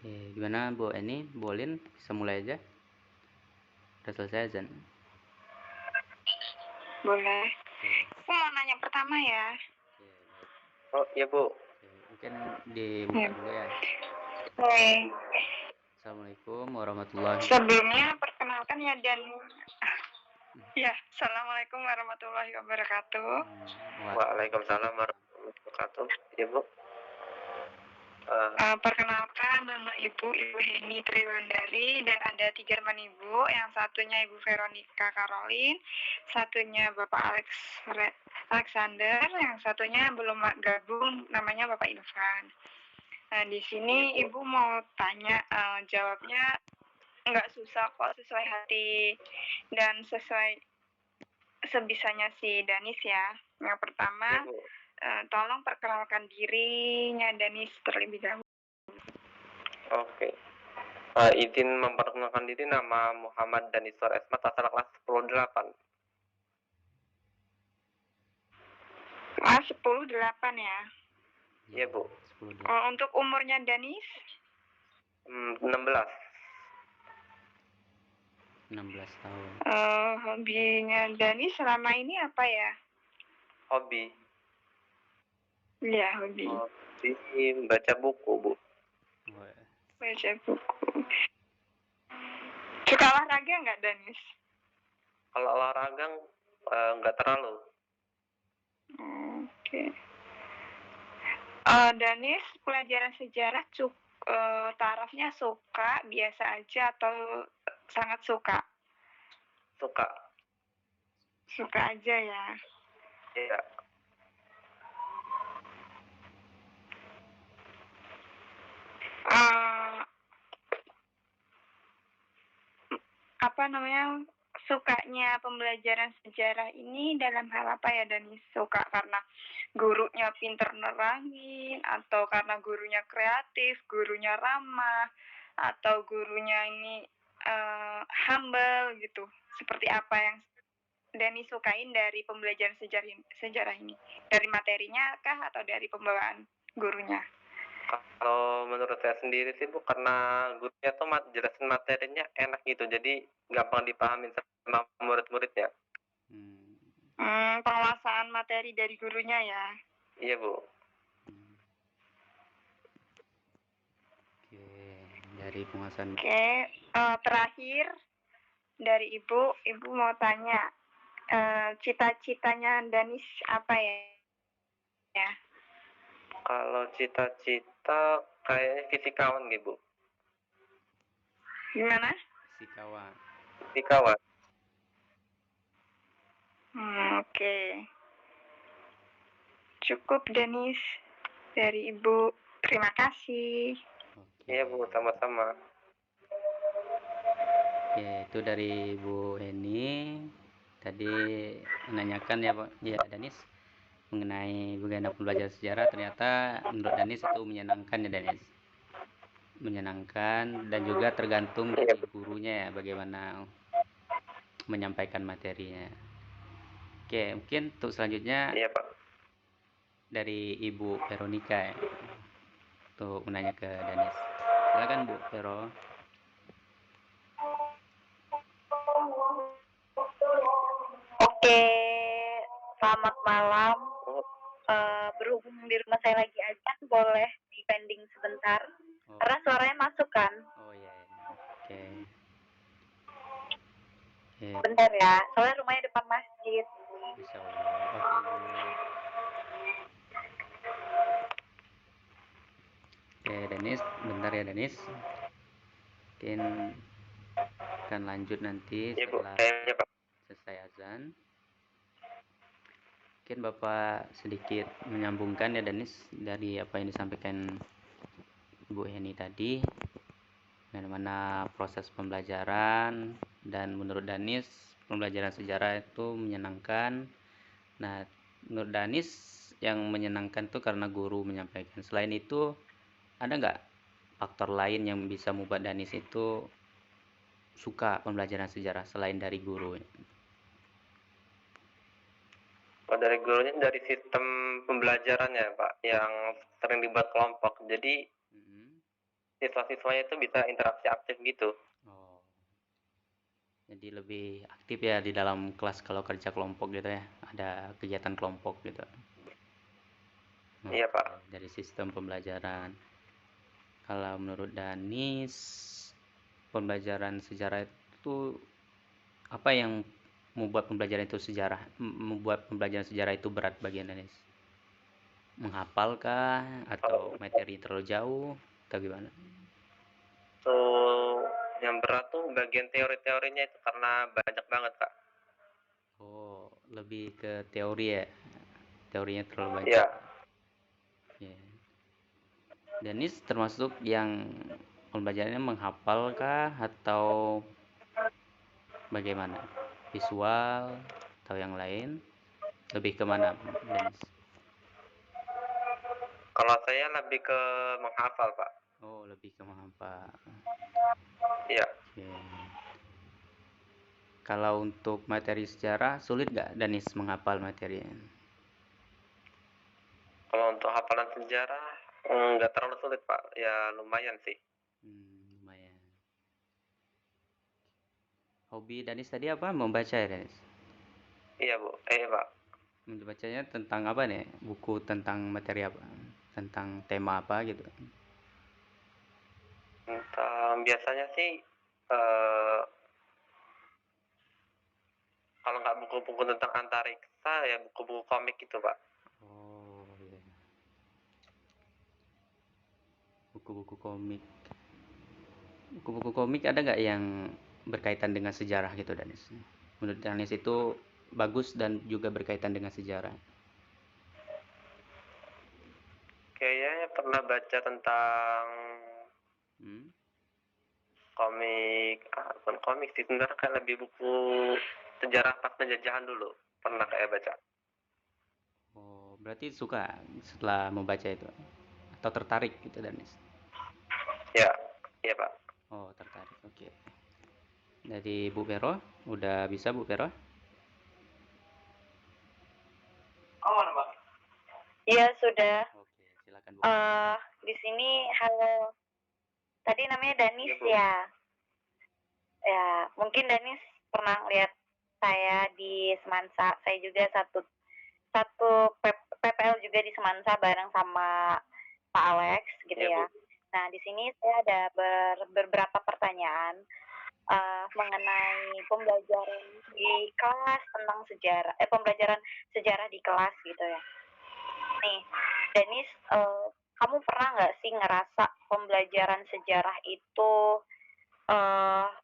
Gimana Bu Eni? Bolin, bisa mulai aja. Udah selesai azan. Boleh. Aku mau nanya pertama ya. Oh iya Bu. Mungkin dibuka dulu ya. Oke. Assalamualaikum warahmatullahi wabarakatuh. Sebelumnya perkenalkan ya dan ya, Assalamualaikum warahmatullahi wabarakatuh. Waalaikumsalam warahmatullahi wabarakatuh. Iya Bu. Perkenalkan nama Ibu Heni Triwandari dan ada 3 teman Ibu. Yang satunya Ibu Veronica Caroline, satunya Bapak Alexander, yang satunya belum gabung namanya Bapak Irfan. Nah, di sini Ibu mau tanya, jawabnya nggak susah kok, sesuai hati dan sesuai sebisanya si Danis ya. Yang pertama, tolong perkenalkan dirinya Danis terlebih dahulu. Oke. Izin memperkenalkan diri, nama Muhammad Daniswar Esmat, asal kelas 10-8. Kelas 10-8 ya? Iya Bu. Untuk umurnya Danis? 16. 16 tahun. Hobinya Danis selama ini apa ya? Hobi. Iya, hobi. Hobi baca buku Bu. Baca buku. Suka olahraga nggak Danis? Kalau olahraga nggak terlalu. Oke. Danis, pelajaran sejarah tarafnya suka, biasa aja, atau sangat suka? Suka. Suka aja ya? Iya. Apa namanya, sukanya pembelajaran sejarah ini dalam hal apa ya Danis? Suka karena gurunya pinter nerangin, atau karena gurunya kreatif, gurunya ramah, atau gurunya ini humble gitu? Seperti apa yang Danis sukain dari pembelajaran sejarah ini? Dari materinya kah atau dari pembawaan gurunya? Kalau menurut saya sendiri sih Bu, karena gurunya tuh jelasin materinya enak gitu, jadi gampang dipahamin sama murid-muridnya. Penguasaan materi dari gurunya ya? Iya Bu. Oke, dari penguasaan. Oke, terakhir dari Ibu mau tanya, cita-citanya Danis apa ya? Kalau cita-cita kayaknya fisikawan gitu. Gimana? Fisikawan. Oke. Cukup Danis dari Ibu. Terima kasih. Iya Bu, sama-sama. Oke, itu dari Bu Eni. Tadi menanyakan ya Pak, ya Danis, mengenai bagaimana pembelajaran sejarah. Ternyata menurut Danis itu menyenangkan ya Danis. Menyenangkan dan juga tergantung dari gurunya ya, bagaimana menyampaikan materinya. Oke, mungkin untuk selanjutnya dari Ibu Veronica ya, untuk menanya ke Danis. Silakan Bu Vero. Oke, selamat malam. Berhubung di rumah saya lagi ajan, boleh dipending sebentar? Karena suaranya masuk kan? Oh iya. Oke. Bentar ya, soalnya rumahnya depan masjid. Insya Allah. Oke Bu. Oke Danis, bentar ya Danis. Mungkin akan lanjut nanti setelah selesai azan. Mungkin Bapak sedikit menyambungkan ya Danis dari apa yang disampaikan Bu Heni tadi, bagaimana proses pembelajaran, dan menurut Danis pembelajaran sejarah itu menyenangkan. Nah, menurut Danis yang menyenangkan itu karena guru menyampaikan. Selain itu, ada nggak faktor lain yang bisa membuat Danis itu suka pembelajaran sejarah selain dari guru? Dari gurunya, dari sistem pembelajarannya Pak, yang sering dibuat kelompok. Jadi siswa-siswanya itu bisa interaksi aktif gitu. Oh, jadi lebih aktif ya di dalam kelas kalau kerja kelompok gitu ya, ada kegiatan kelompok gitu. Iya, Oke, Pak. dari sistem pembelajaran. Kalau menurut Danis, pembelajaran sejarah itu apa yang membuat pembelajaran sejarah itu berat bagi Danis? Menghafalkah atau Kalau materi terlalu jauh atau gimana? tuh yang berat tuh bagian teori-teorinya itu karena banyak banget, Kak. Oh, lebih ke teori ya. Teorinya terlalu banyak. Iya. Ya. Danis termasuk yang pembelajarannya menghafalkah atau bagaimana? Visual atau yang lain? Lebih ke mana, Danis? Kalau saya lebih ke menghafal, Pak. Oh, lebih ke menghafal. Iya. Oke. Kalau untuk materi sejarah, sulit nggak Danis menghafal materinya? Kalau untuk hafalan sejarah nggak terlalu sulit, Pak. Ya lumayan sih. Lumayan. Hobi Danis tadi apa? Membaca ya, Danis? Iya, Bu. Pak. Membacanya tentang apa nih? Buku tentang materi apa? Tentang tema apa gitu? Biasanya sih eh kalau nggak buku-buku tentang antariksa ya buku-buku komik gitu, Pak. Oh, iya. Buku-buku komik. Buku-buku komik ada nggak yang berkaitan dengan sejarah gitu, Danis? Menurut Danis itu bagus dan juga berkaitan dengan sejarah. Kayaknya pernah baca tentang Hmm? komik, bukan komik sih, sebenarnya kayak lebih buku sejarah pas penjajahan dulu. Pernah kayak baca. Oh, berarti suka setelah membaca itu atau tertarik gitu, Danis? Ya, iya, Pak. Oh, tertarik. Oke. Dari Bu Vero, udah bisa Bu Vero? Oh, Pak. Iya, sudah. Oke, silakan Bu. Di sini, halo. Tadi namanya Danis Iya, Bu. ya. Ya, mungkin Danis pernah lihat saya di Semansa. Saya juga satu satu PPL juga di Semansa bareng sama Pak Alex gitu Iya, ya. Bu. Nah, di sini saya ada beberapa pertanyaan mengenai pembelajaran di kelas tentang sejarah, pembelajaran sejarah di kelas gitu ya. Nih, Denis, kamu pernah nggak sih ngerasa pembelajaran sejarah itu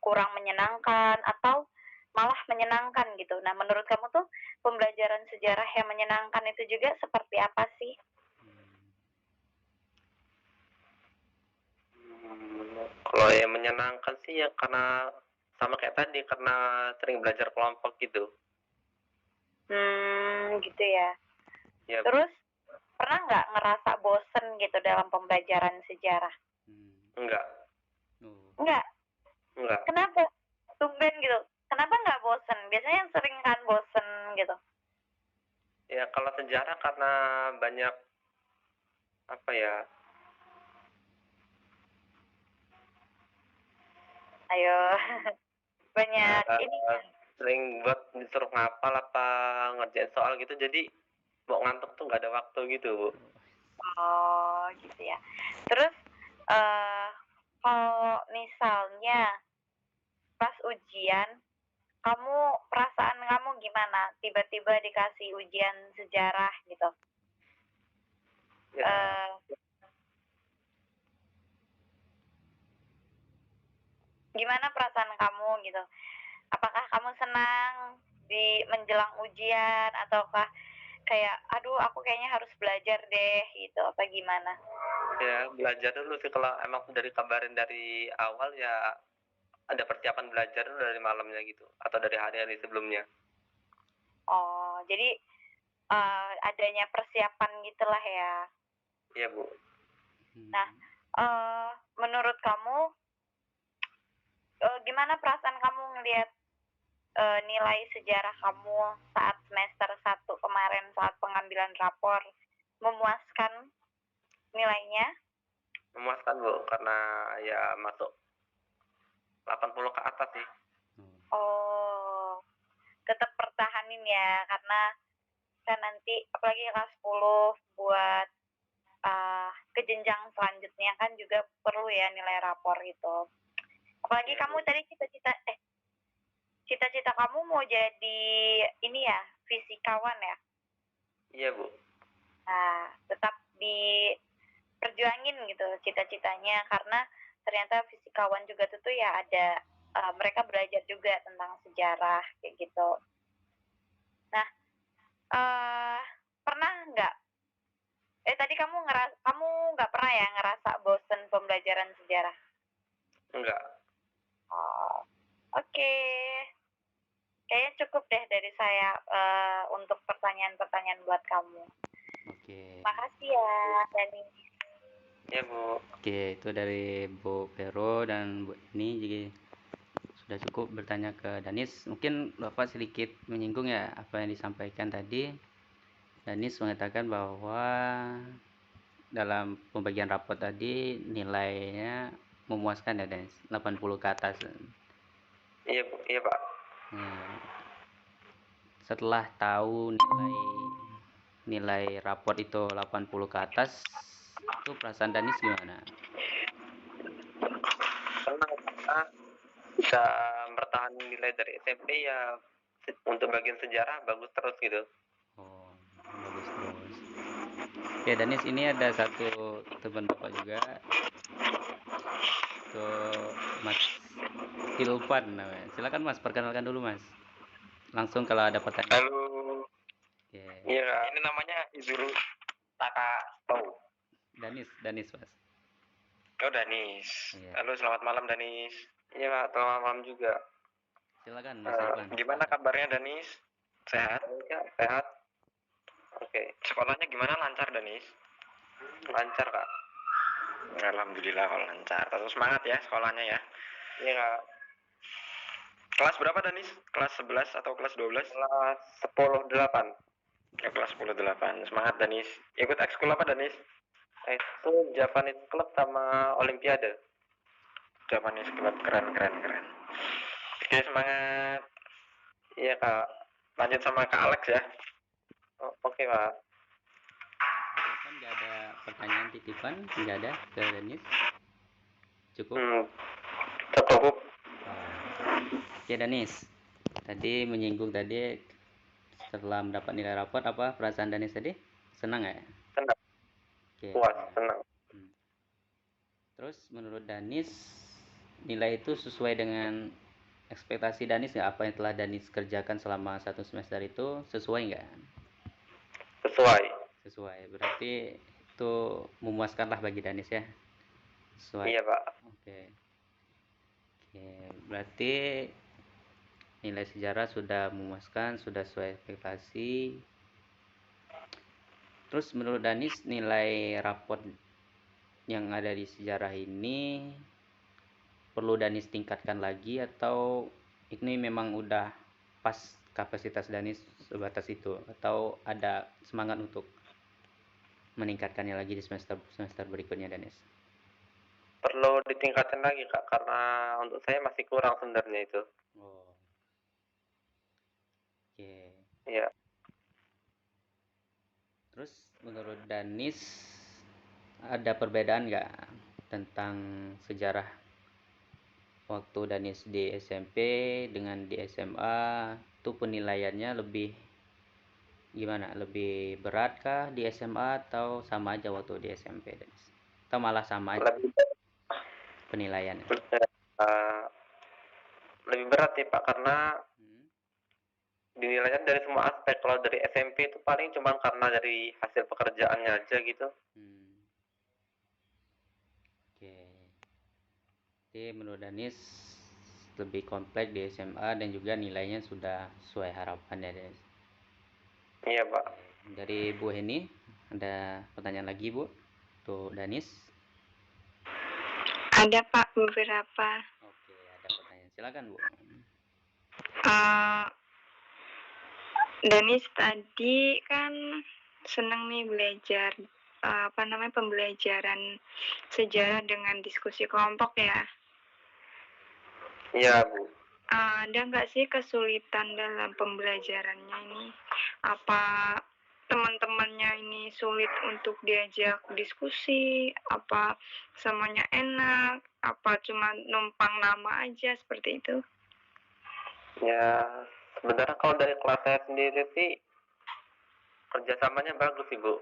kurang menyenangkan atau malah menyenangkan gitu? Nah, menurut kamu tuh pembelajaran sejarah yang menyenangkan itu juga seperti apa sih? Kalau yang menyenangkan sih ya karena sama kayak tadi karena sering belajar kelompok gitu. Gitu ya. Ya, Terus pernah nggak ngerasa bosen gitu dalam pembelajaran sejarah? enggak. Oh, Enggak. Enggak. Kenapa? Tumben gitu. Kenapa nggak bosen? Biasanya sering kan bosen gitu. Ya kalau sejarah karena banyak apa ya? Ayo. Banyak ini eh, sering buat disuruh ngapal apa ngerjain soal gitu jadi mau ngantuk tuh nggak ada waktu gitu, Bu. oh gitu ya. Terus eh kalau misalnya pas ujian, kamu perasaan kamu gimana? Tiba-tiba dikasih ujian sejarah gitu. Ya, Eh Gimana perasaan kamu gitu? Apakah kamu senang di menjelang ujian ataukah kayak aduh aku kayaknya harus belajar deh gitu apa gimana? ya belajar dulu sih kalau emang udah dikabarin dari awal ya ada persiapan belajar dulu dari malamnya gitu atau dari hari-hari sebelumnya. Oh, jadi adanya persiapan gitulah ya. Iya, Bu. Nah, menurut kamu gimana perasaan kamu ngelihat nilai sejarah kamu saat semester 1 kemarin saat pengambilan rapor? Memuaskan nilainya? memuaskan Bu, karena ya masuk 80 ke atas sih. Oh, tetap pertahanin ya, karena kan nanti apalagi kelas 10 buat ke jenjang selanjutnya kan juga perlu ya nilai rapor itu. Apalagi Iya, kamu Bu. tadi cita-cita kamu mau jadi ini ya, fisikawan ya? Iya Bu. Nah, tetap diperjuangin gitu cita-citanya, karena ternyata fisikawan juga tuh ya ada mereka belajar juga tentang sejarah kayak gitu. Nah, pernah nggak? Tadi kamu nggak pernah ya ngerasa bosen pembelajaran sejarah? Enggak. Oh, oke. Kayaknya cukup deh dari saya untuk pertanyaan-pertanyaan buat kamu. Oke. Makasih ya, Dani. Iya Bu. Oke, itu dari Bu Vero dan Bu ini jadi sudah cukup bertanya ke Danis. Mungkin Bapak sedikit menyinggung ya apa yang disampaikan tadi. Danis mengatakan bahwa dalam pembagian rapot tadi nilainya memuaskan ya Danis, 80 ke atas. Iya Bu. Iya Pak. Nah, setelah tahu nilai raport itu 80 ke atas, itu perasaan Danis gimana? Senang karena bisa bertahan nilai dari SMP ya, untuk bagian sejarah bagus terus gitu. Oh, bagus terus. Oke, Danis, ini ada satu teman Bapak juga. Itu Mas Ilvan namanya. Silakan Mas, perkenalkan dulu Mas. Langsung kalau ada pertanyaan. Halo. Oke. Iya, ini namanya Izuru Taka Tau. Danis Mas. Oh, Danis. Iya. Halo, selamat malam Danis. Iya Pak, selamat malam juga. Silakan Mas Ilvan. Gimana kabarnya Danis? Sehat? Ya, sehat. Oke. Sekolahnya gimana, lancar Danis? Lancar Kak. Alhamdulillah kalau lancar. Terus semangat ya sekolahnya ya. Iya Kak. Kelas berapa Danis? Kelas 11 atau kelas 12? Kelas 10-8. Ya, kelas 10-8. Semangat Danis. Ikut ekskul apa Danis? Itu Japanese Club sama Olimpiade. Japanese Club, keren. Oke, semangat. Iya Kak. Lanjut sama Kak Alex ya. Oh, oke Pak. Titipan nggak ada pertanyaan titipan? Nggak ada ke Danis? Cukup? Cukup. Oke Danis, tadi menyinggung tadi setelah mendapat nilai raport apa perasaan Danis tadi? Senang nggak? Senang. Oke. Puas, senang. Terus menurut Danis nilai itu sesuai dengan ekspektasi Danis nggak? Apa yang telah Danis kerjakan selama 1 semester itu sesuai nggak? Sesuai. Berarti itu memuaskan lah bagi Danis ya. Sesuai. Iya Pak. Oke. Berarti nilai sejarah sudah memuaskan, sudah sesuai ekspektasi. Terus menurut Danis nilai raport yang ada di sejarah ini perlu Danis tingkatkan lagi atau ini memang udah pas kapasitas Danis sebatas itu atau ada semangat untuk meningkatkannya lagi di semester berikutnya Danis? Perlu ditingkatkan lagi Kak, karena untuk saya masih kurang sebenarnya itu. Oh. Oke. Iya. Terus menurut Danis ada perbedaan nggak tentang sejarah waktu Danis di SMP dengan di SMA itu penilaiannya lebih gimana? Lebih berat kah di SMA atau sama aja waktu di SMP Danis? Atau malah sama aja penilaiannya? Lebih berat sih Pak, karena dinilainya dari semua aspek. Kalau dari SMP itu paling cuma karena dari hasil pekerjaannya aja gitu. Oke. Jadi menurut Danis lebih kompleks di SMA dan juga nilainya sudah sesuai harapan ya Danis. Iya Pak. Dari Bu Heni ada pertanyaan lagi Bu untuk Danis? Ada Pak beberapa. Oke, ada pertanyaan. Silakan Bu. Danis tadi kan senang nih belajar pembelajaran sejarah dengan diskusi kelompok ya. Iya, Bu. Ada nggak sih kesulitan dalam pembelajarannya ini? Apa teman-temannya ini sulit untuk diajak diskusi? Apa semuanya enak? Apa cuma numpang nama aja seperti itu? Ya, sebenarnya kalau dari kelas saya sendiri sih kerjasamanya bagus sih, Bu.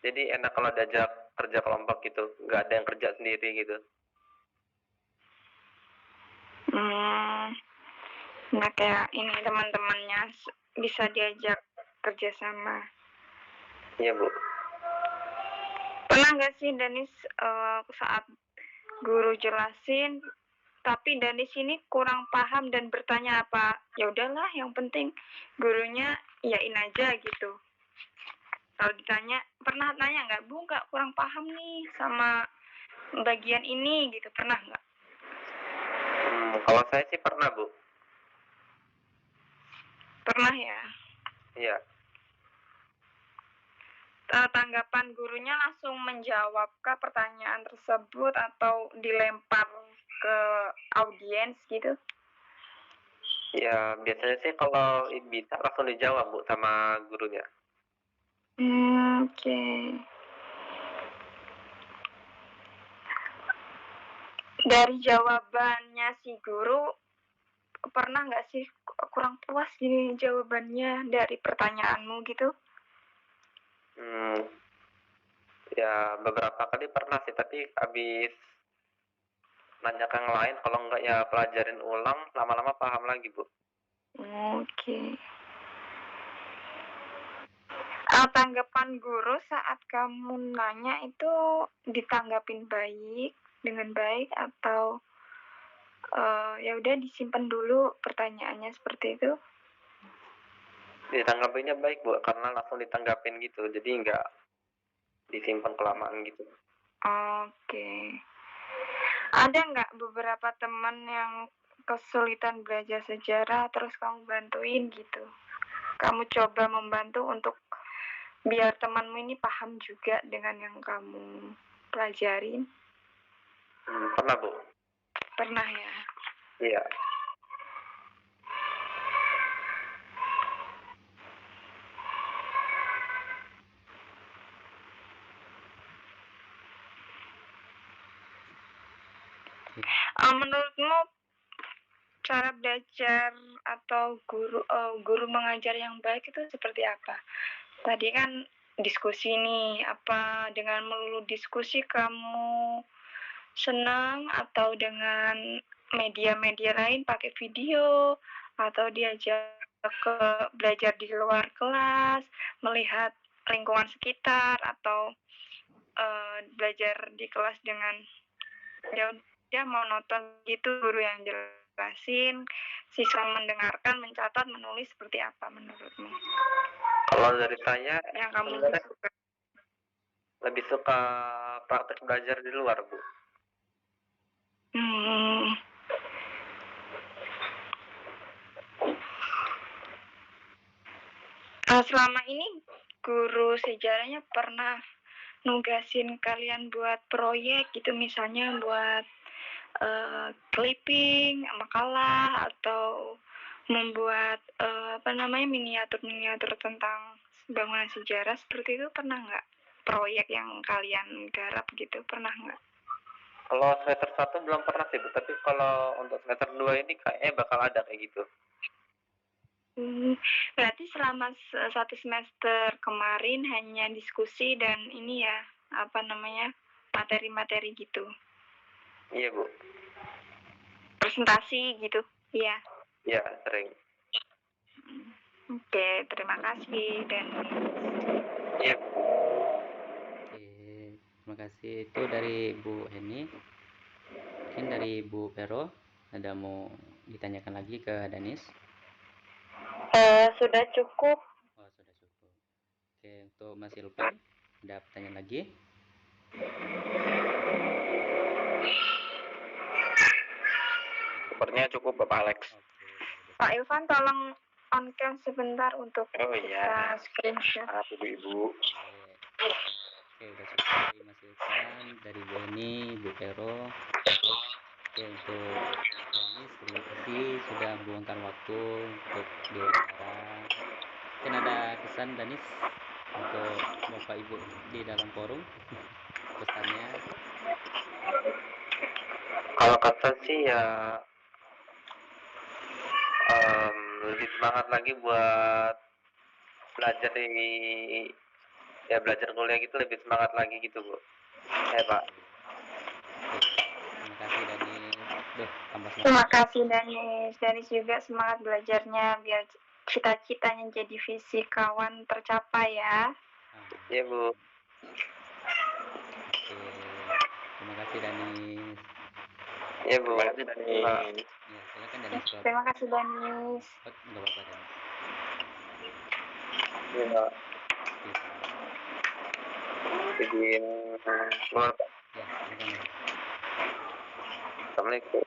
Jadi enak kalau diajak kerja kelompok gitu, nggak ada yang kerja sendiri gitu. Nah kayak ini teman-temannya bisa diajak kerjasama. Iya, Bu. Pernah nggak sih Danis saat guru jelasin tapi Danis ini kurang paham dan bertanya apa? Ya udahlah, yang penting gurunya iyain aja gitu. Kalau ditanya, pernah tanya nggak, Bu, nggak kurang paham nih sama bagian ini gitu, pernah nggak? Kalau saya sih pernah, Bu. Pernah ya? Iya. Tanggapan gurunya langsung menjawab ke pertanyaan tersebut atau dilempar ke audiens gitu? Ya, biasanya sih kalau bisa langsung dijawab, Bu, sama gurunya. Oke. Dari jawabannya si guru, pernah nggak sih kurang puas gini jawabannya dari pertanyaanmu gitu? Ya, beberapa kali pernah sih, tapi habis nanya ke yang lain, kalau enggak ya pelajarin ulang, lama-lama paham lagi, Bu. Oke. Tanggapan guru saat kamu nanya itu ditanggapin dengan baik atau ya udah disimpan dulu pertanyaannya seperti itu? Ditanggapinya baik, Bu, karena langsung ditanggapin gitu, jadi enggak disimpan kelamaan gitu. Oke. Ada nggak beberapa teman yang kesulitan belajar sejarah terus kamu bantuin gitu? Kamu coba membantu untuk biar temanmu ini paham juga dengan yang kamu pelajarin? Pernah, Bu. Pernah ya? Iya. Menurutmu cara belajar atau guru mengajar yang baik itu seperti apa? Tadi kan diskusi nih, apa dengan melulu diskusi kamu senang atau dengan media-media lain pakai video atau diajak ke belajar di luar kelas, melihat lingkungan sekitar atau belajar di kelas dengan ya monoton gitu guru yang jelasin, siswa mendengarkan, mencatat, menulis seperti apa menurutmu? Kalau dari saya yang kamu suka? Lebih suka praktek belajar di luar, Bu. Selama ini guru sejarahnya pernah nugasin kalian buat proyek gitu, misalnya buat clipping, makalah, atau membuat miniatur tentang bangunan sejarah seperti itu, pernah nggak? Proyek yang kalian garap gitu, pernah nggak? Kalau semester 1 belum pernah sih, Bu. Tapi kalau untuk semester 2 ini kayaknya bakal ada kayak gitu. Berarti selama satu semester kemarin hanya diskusi dan ini ya, materi-materi gitu. Iya, Bu. Presentasi gitu, iya. Iya, sering. Oke, terima kasih dan Iya. Oke, terima kasih. Itu dari Bu Heni. Mungkin dari Bu Vero ada mau ditanyakan lagi ke Danis? Sudah cukup. Oh, sudah cukup. Oke, untuk Mas Ilvan ada pertanyaan lagi? Sepertinya cukup, Bapak Alex. Oke. Pak Ilvan tolong on cam sebentar untuk kita screenshot. Ibu-ibu. Oke, udah cukup dari Mas Ilkan, dari Bu Eni, Bu Vero. Oke, untuk Danis, terima kasih sudah meluangkan waktu untuk diwawancara. Mungkin ada pesan Danis untuk Bapak Ibu di dalam forum, pesannya. Kalau kata sih ya lebih semangat lagi buat belajar belajar kuliah gitu, lebih semangat lagi gitu Bu. Pak. Terima kasih Danis. Duh, tambah semangat. Terima kasih Danis. Danis juga semangat belajarnya biar cita-citanya jadi fisikawan tercapai ya. Iya Bu. Oke, terima kasih Danis. Iya Bu. Terima kasih Danis. Ya, silakan Danis. Terima kasih Danis. Oh, nggak apa-apa Danis. Iya Pak. Izin keluar Pak. Ya, silakan Danis. Assalamualaikum.